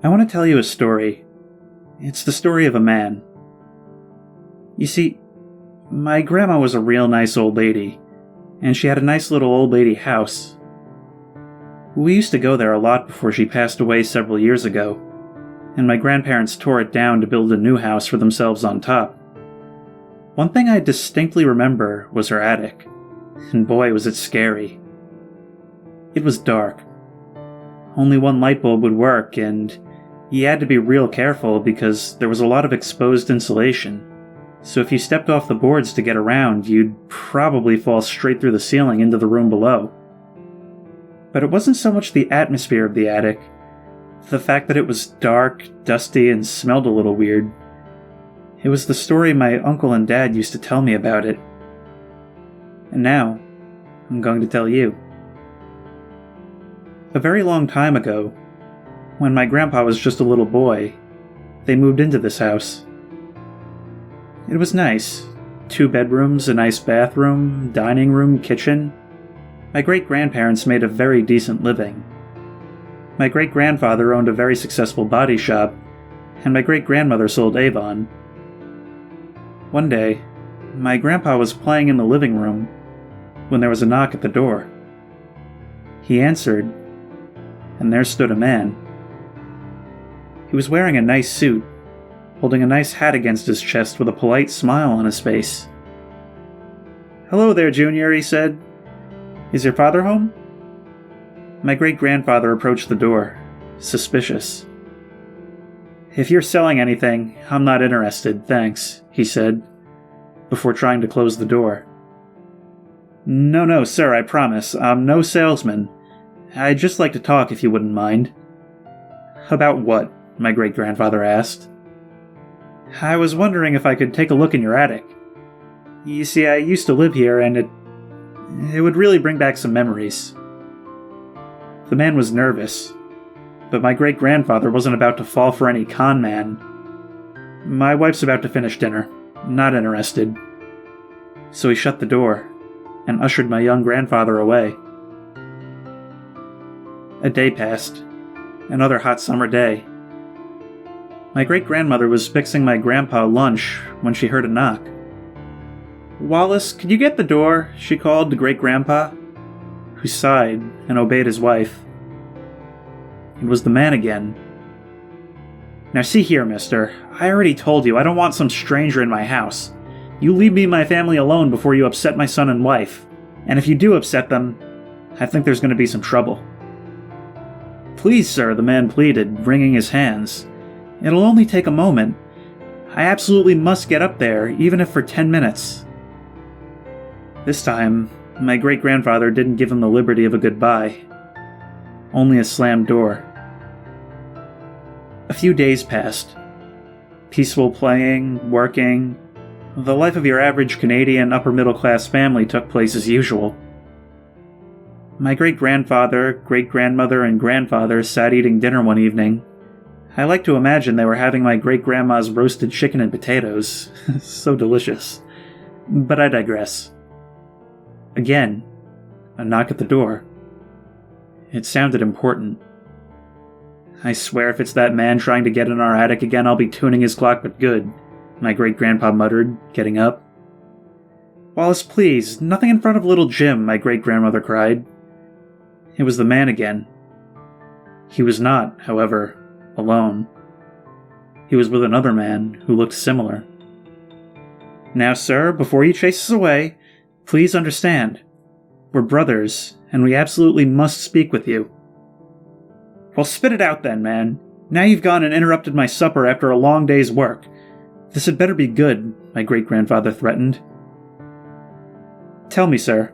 I want to tell you a story. It's the story of a man. You see, my grandma was a real nice old lady, and she had a nice little old lady house. We used to go there a lot before she passed away several years ago, and my grandparents tore it down to build a new house for themselves on top. One thing I distinctly remember was her attic, and boy was it scary. It was dark. Only one light bulb would work, and you had to be real careful because there was a lot of exposed insulation. So if you stepped off the boards to get around, you'd probably fall straight through the ceiling into the room below. But it wasn't so much the atmosphere of the attic, the fact that it was dark, dusty, and smelled a little weird. It was the story my uncle and dad used to tell me about it. And now, I'm going to tell you. A very long time ago, when my grandpa was just a little boy, they moved into this house. It was nice. 2 bedrooms, a nice bathroom, dining room, kitchen. My great-grandparents made a very decent living. My great-grandfather owned a very successful body shop, and my great-grandmother sold Avon. One day, my grandpa was playing in the living room when there was a knock at the door. He answered, and there stood a man. He was wearing a nice suit, holding a nice hat against his chest with a polite smile on his face. "Hello there, Junior," he said. "Is your father home?" My great-grandfather approached the door, suspicious. "If you're selling anything, I'm not interested, thanks," he said, before trying to close the door. No, sir, I promise. I'm no salesman. I'd just like to talk if you wouldn't mind." "About what?" my great-grandfather asked. "I was wondering if I could take a look in your attic. You see, I used to live here, and it would really bring back some memories." The man was nervous, but my great-grandfather wasn't about to fall for any con man. "My wife's about to finish dinner. Not interested." So he shut the door and ushered my young grandfather away. A day passed. Another hot summer day. My great-grandmother was fixing my grandpa lunch when she heard a knock. "Wallace, could you get the door?" she called to great-grandpa, who sighed and obeyed his wife. It was the man again. "Now see here, mister. I already told you I don't want some stranger in my house. You leave me and my family alone before you upset my son and wife. And if you do upset them, I think there's going to be some trouble." "Please, sir," the man pleaded, wringing his hands. "It'll only take a moment. I absolutely must get up there, even if for 10 minutes. This time, my great-grandfather didn't give him the liberty of a goodbye. Only a slammed door. A few days passed. Peaceful playing, working. The life of your average Canadian upper-middle-class family took place as usual. My great-grandfather, great-grandmother, and grandfather sat eating dinner one evening. I like to imagine they were having my great-grandma's roasted chicken and potatoes. So delicious. But I digress. Again, a knock at the door. It sounded important. "I swear if it's that man trying to get in our attic again, I'll be tuning his clock but good," my great-grandpa muttered, getting up. "Wallace, please, nothing in front of little Jim," my great-grandmother cried. It was the man again. He was not, however, alone. He was with another man who looked similar. "Now, sir, before you chase us away, please understand. We're brothers, and we absolutely must speak with you." "Well, spit it out then, man. Now you've gone and interrupted my supper after a long day's work. This had better be good," my great-grandfather threatened. "Tell me, sir,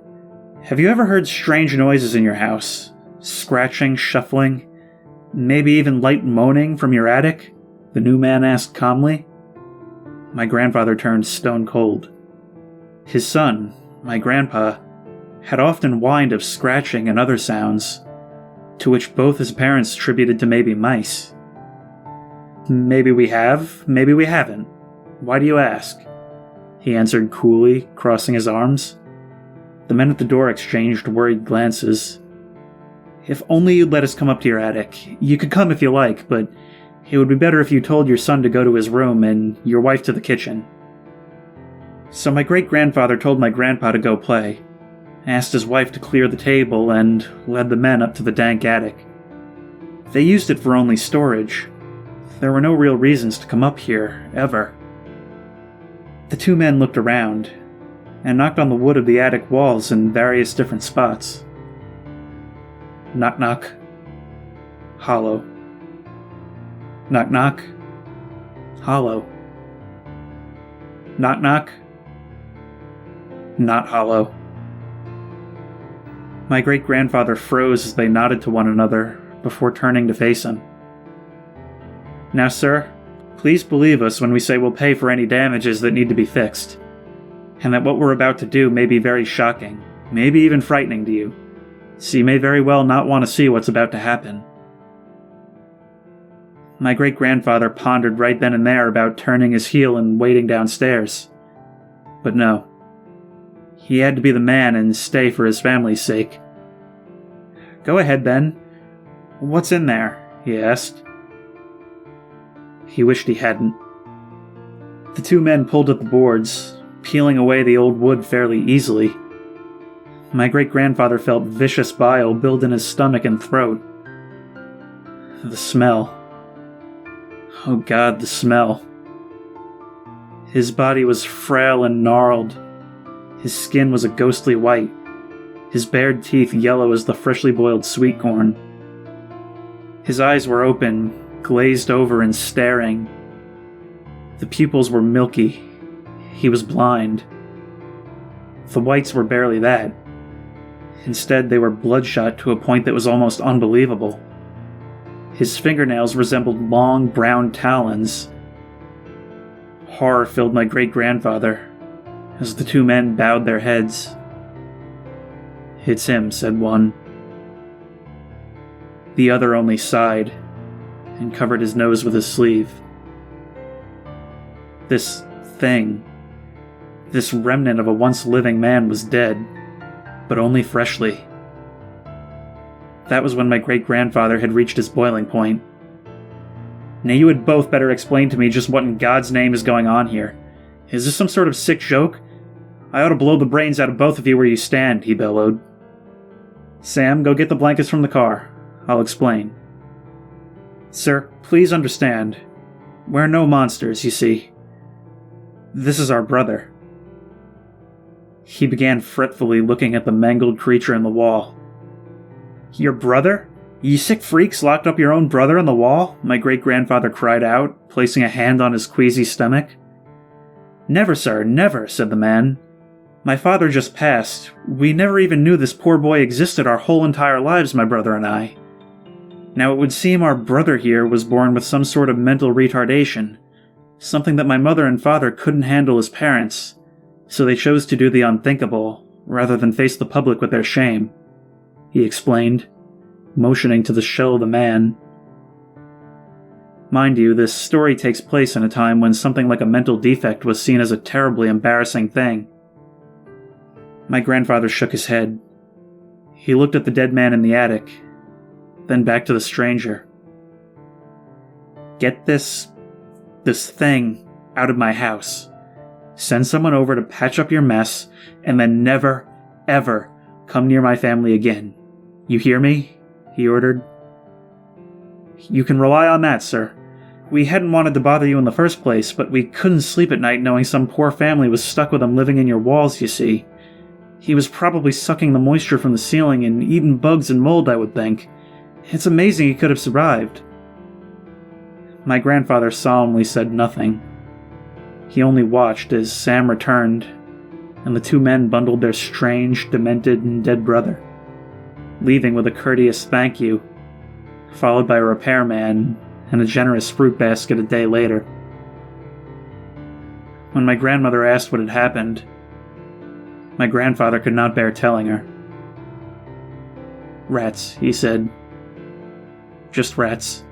have you ever heard strange noises in your house? Scratching, shuffling, maybe even light moaning from your attic?" the new man asked calmly. My grandfather turned stone cold. His son, my grandpa, had often whined of scratching and other sounds, to which both his parents attributed to maybe mice. "Maybe we have, maybe we haven't. Why do you ask?" he answered coolly, crossing his arms. The men at the door exchanged worried glances. If only you'd let us come up to your attic. You could come if you like, but it would be better if you told your son to go to his room and your wife to the kitchen." So my great-grandfather told my grandpa to go play, asked his wife to clear the table, and led the men up to the dank attic. They used it for only storage. There were no real reasons to come up here, ever. The two men looked around, and knocked on the wood of the attic walls in various different spots. Knock knock. Hollow. Knock knock. Hollow. Knock knock. Not hollow. My great-grandfather froze as they nodded to one another before turning to face him. "Now, sir, please believe us when we say we'll pay for any damages that need to be fixed, and that what we're about to do may be very shocking, maybe even frightening to you, so you may very well not want to see what's about to happen." My great-grandfather pondered right then and there about turning his heel and wading downstairs. But no. He had to be the man and stay for his family's sake. "Go ahead, then. What's in there?" he asked. He wished he hadn't. The two men pulled at the boards, peeling away the old wood fairly easily. My great-grandfather felt vicious bile build in his stomach and throat. The smell. Oh God, the smell. His body was frail and gnarled. His skin was a ghostly white, his bared teeth yellow as the freshly boiled sweet corn. His eyes were open, glazed over and staring. The pupils were milky. He was blind. The whites were barely that. Instead, they were bloodshot to a point that was almost unbelievable. His fingernails resembled long brown talons. Horror filled my great-grandfather as the two men bowed their heads. "It's him," said one. The other only sighed and covered his nose with his sleeve. This thing, this remnant of a once living man, was dead, but only freshly. That was when my great-grandfather had reached his boiling point. "Now you had both better explain to me just what in God's name is going on here. Is this some sort of sick joke? I ought to blow the brains out of both of you where you stand," he bellowed. "Sam, go get the blankets from the car. I'll explain. Sir, please understand. We're no monsters, you see. This is our brother." He began fretfully looking at the mangled creature in the wall. "Your brother? You sick freaks locked up your own brother on the wall?" my great-grandfather cried out, placing a hand on his queasy stomach. "Never, sir, never," said the man. "My father just passed. We never even knew this poor boy existed our whole entire lives, my brother and I. Now it would seem our brother here was born with some sort of mental retardation, something that my mother and father couldn't handle as parents, so they chose to do the unthinkable, rather than face the public with their shame," he explained, motioning to the shell of the man. Mind you, this story takes place in a time when something like a mental defect was seen as a terribly embarrassing thing. My grandfather shook his head. He looked at the dead man in the attic, then back to the stranger. "Get this thing out of my house. Send someone over to patch up your mess, and then never, ever come near my family again. You hear me?" he ordered. "You can rely on that, sir. We hadn't wanted to bother you in the first place, but we couldn't sleep at night knowing some poor family was stuck with him living in your walls, you see. He was probably sucking the moisture from the ceiling and eating bugs and mold, I would think. It's amazing he could have survived." My grandfather solemnly said nothing. He only watched as Sam returned, and the two men bundled their strange, demented, and dead brother, leaving with a courteous thank you, followed by a repairman and a generous fruit basket a day later. When my grandmother asked what had happened, my grandfather could not bear telling her. "Rats," he said. "Just rats."